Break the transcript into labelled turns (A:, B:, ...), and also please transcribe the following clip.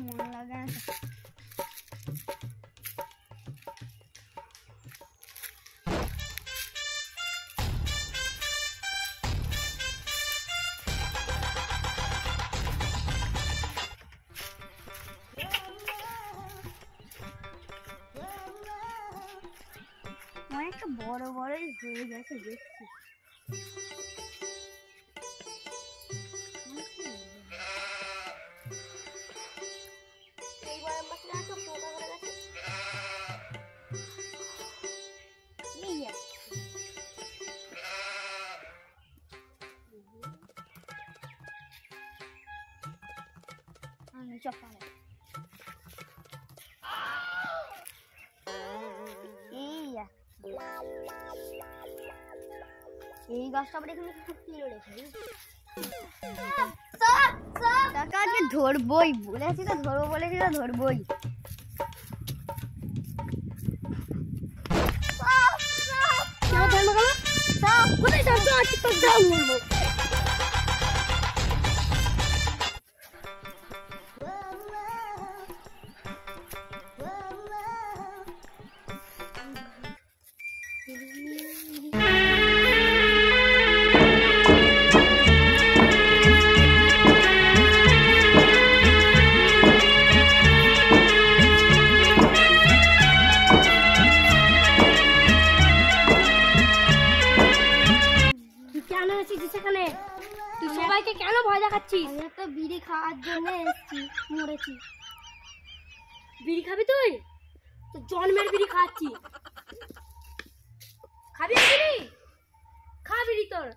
A: মন লাগে না। অনেকটা বড় বড়ই হয়ে গেছে দেখছি। এই গাছটা আবার এখানে আজকে ধরবই বলেছি তো, ধরবো বলেছি তো ধরবই।
B: তুই সবাইকে কেন ভয় দেখাচ্ছিস?
A: আমি একটা বিড়ি খাওয়ার জন্য এসেছি, মরেছি।
B: বিড়ি খাবি তুই? তো জন্মের বিড়ি খাচ্ছি, খাবি বিড়ি? খা বিড়ি তোর।